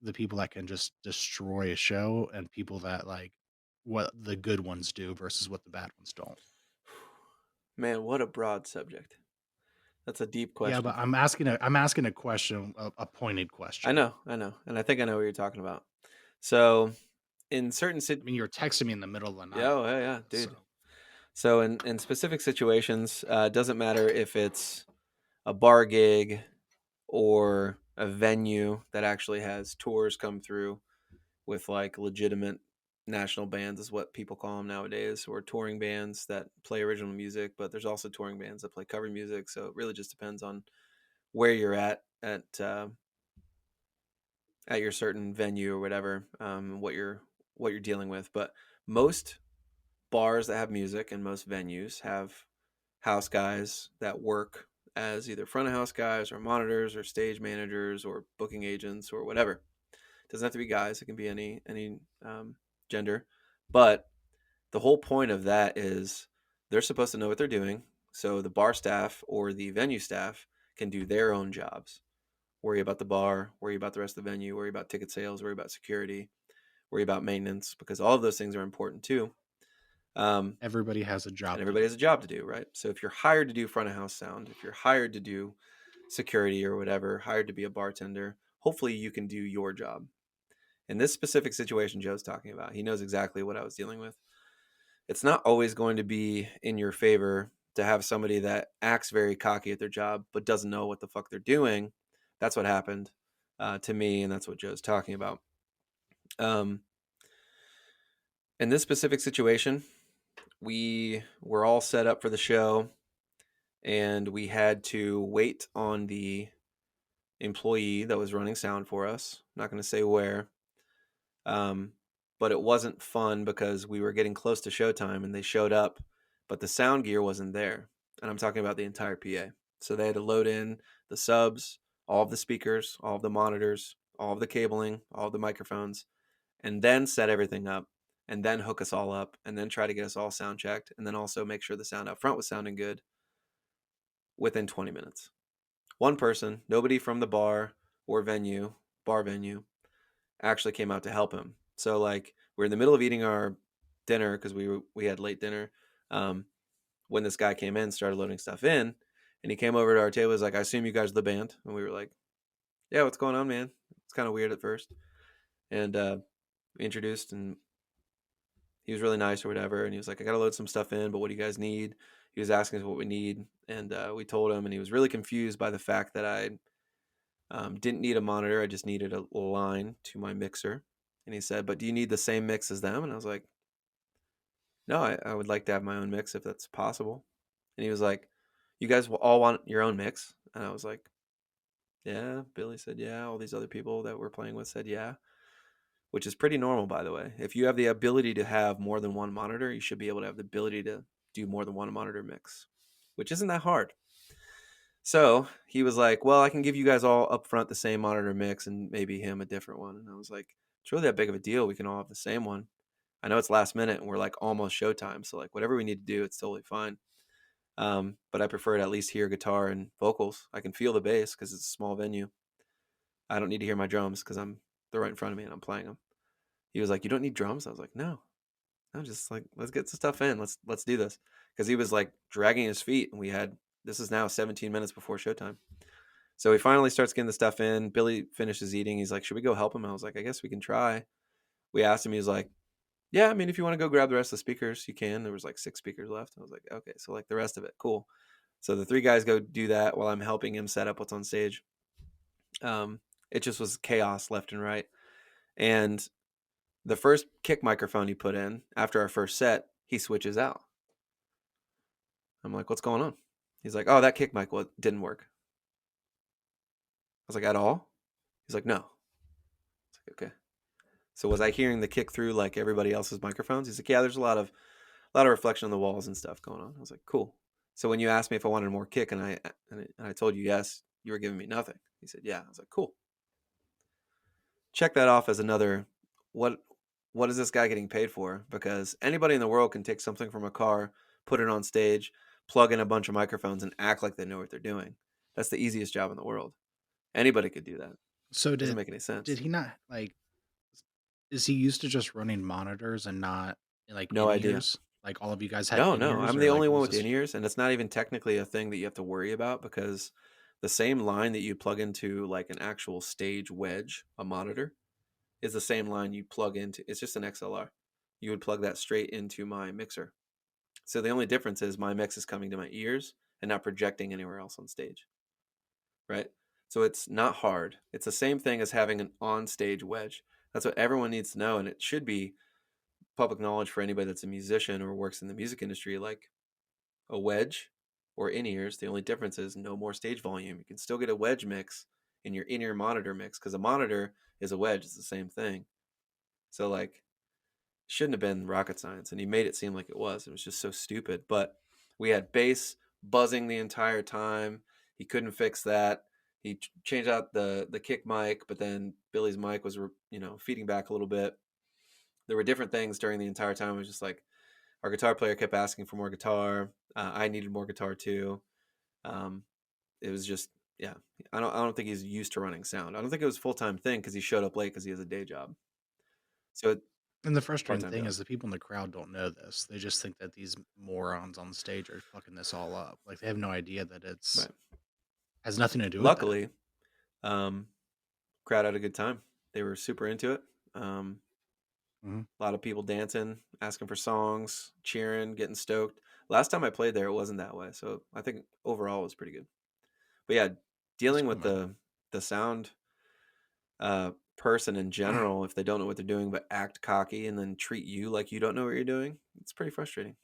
the people that can just destroy a show and people that like what the good ones do versus what the bad ones don't. Man, what a broad subject. That's a deep Yeah, but question. I'm asking a question, a pointed question. I know, and I think I know what you're talking about. So, in certain I mean, you're texting me in the middle of the yeah, night, oh, yeah, yeah, so dude. So, in specific situations, it doesn't matter if it's a bar gig or a venue that actually has tours come through with like legitimate national bands is what people call them nowadays, or touring bands that play original music, but there's also touring bands that play cover music, so it really just depends on where you're at your certain venue or whatever, what you're dealing with. But most bars that have music and most venues have house guys that work as either front of house guys or monitors or stage managers or booking agents or whatever. It doesn't have to be guys; it can be any gender. But the whole point of that is they're supposed to know what they're doing, so the bar staff or the venue staff can do their own jobs. Worry about the bar, worry about the rest of the venue, worry about ticket sales, worry about security, worry about maintenance, because all of those things are important too. Um, everybody has a and job to everybody do. has a job to do, right? So if you're hired to do front of house sound, if you're hired to do security or whatever, hired to be a bartender, hopefully you can do your job. In this specific situation Joe's talking about, he knows exactly what I was dealing with. It's not always going to be in your favor to have somebody that acts very cocky at their job but doesn't know what the fuck they're doing. That's what happened to me, and that's what Joe's talking about. Um, in this specific situation, we were all set up for the show, and we had to wait on the employee that was running sound for us. I'm not going to say where, um, but it wasn't fun because we were getting close to showtime, and they showed up, but the sound gear wasn't there. And I'm talking about the entire PA. So they had to load in the subs, all of the speakers, all of the monitors, all of the cabling, all of the microphones, and then set everything up, and then hook us all up, and then try to get us all sound checked, and then also make sure the sound up front was sounding good within 20 minutes. One person, nobody from the or venue, bar venue, actually came out to help him. So like we're in the middle of eating our dinner because we had late dinner. Um, when this guy came in, started loading stuff in, and he came over to our table. He's like, "I assume you guys are the band," and we were like, "Yeah, what's going on, man?" It's kind of weird at first, and we introduced, and he was really nice or whatever. And he was like, "I got to load some stuff in, but what do you guys need?" He was asking us what we need, and we told him, and he was really confused by the fact that I didn't need a monitor. I just needed a line to my mixer. And he said, "But do you need the same mix as them?" And I was like, "No, I would like to have my own mix if that's possible." And he was like, "You guys will all want your own mix?" And I was like, "Yeah." Billy said, "Yeah." All these other people that we're playing with said, "Yeah," which is pretty normal, by the way. If you have the ability to have more than one monitor, you should be able to have the ability to do more than one monitor mix, which isn't that hard. So he was like, "Well, I can give you guys all up front the same monitor mix and maybe him a different one." And I was like, "It's really that big of a deal. We can all have the same one. I know it's last minute and we're like almost showtime. So, like, whatever we need to do, it's totally fine. But I prefer to at least hear guitar and vocals. I can feel the bass because it's a small venue. I don't need to hear my drums because they're right in front of me and I'm playing them." He was like, "You don't need drums?" I was like, "No. I'm just like, let's get some stuff in. Let's do this." Because he was like dragging his feet and this is now 17 minutes before showtime. So he finally starts getting the stuff in. Billy finishes eating. He's like, "Should we go help him?" I was like, "I guess we can try." We asked him. He was like, "Yeah, I mean, if you want to go grab the rest of the speakers, you can." There was like 6 speakers left. I was like, "Okay, so like the rest of it, cool." So the three guys go do that while I'm helping him set up what's on stage. Um, it just was chaos left and right. And the first kick microphone he put in after our first set, he switches out. I'm like, "What's going on?" He's like, "Oh, that kick mic didn't work." I was like, "At all?" He's like, "No." I was like, "Okay." So was I hearing the kick through like everybody else's microphones? He's like, "Yeah, there's a lot of reflection on the walls and stuff going on." I was like, "Cool." So when you asked me if I wanted more kick and I told you yes, you were giving me nothing. He said, "Yeah." I was like, "Cool." Check that off as another what what is this guy getting paid for? Because anybody in the world can take something from a car, put it on stage, plug in a bunch of microphones and act like they know what they're doing. That's the easiest job in the world. Anybody could do that. So Doesn't make any did sense. he not, like is he used to just running monitors and not, like, No idea. in-ears? Like, all of you guys had No, no, in-ears I'm or, the like, only one was with this in-ears, and it's not even technically a thing that you have to worry about because the same line that you plug into, like, an actual stage wedge, a monitor, is the same line you plug into it's just an XLR. You would plug that straight into my mixer. So the only difference is my mix is coming to my ears and not projecting anywhere else on stage, right? So it's not hard. It's the same thing as having an on-stage wedge. That's what everyone needs to know, and it should be public knowledge for anybody that's a musician or works in the music industry. Like a wedge or in-ears, the only difference is no more stage volume. You can still get a wedge mix in your in-ear monitor mix because a monitor is a wedge. It's the same thing. So like shouldn't have been rocket science, and he made it seem like it was. It was just so stupid. But we had bass buzzing the entire time. He couldn't fix that. He changed out the kick mic, but then Billy's mic was feeding back a little bit. There were different things during the entire time. It was just like our guitar player kept asking for more guitar. I needed more guitar too. Um, it was just yeah. I don't think he's used to running sound. I don't think it was a full time thing because he showed up late because he has a day job. So and the part frustrating time thing job. is the people in the crowd don't know this. They just think that these morons on stage are fucking this all up. Like, they have no idea that it's Right. has nothing to do with that. Luckily, um, crowd had a good time. They were super into it. Um, Mhm. a lot of people dancing, asking for songs, cheering, getting stoked. Last time I played there, it wasn't that way. So I think overall it was pretty good. But yeah, That's dealing cool, with man. the sound person in general, if they don't know what they're doing but act cocky and then treat you like you don't know what you're doing, it's pretty frustrating.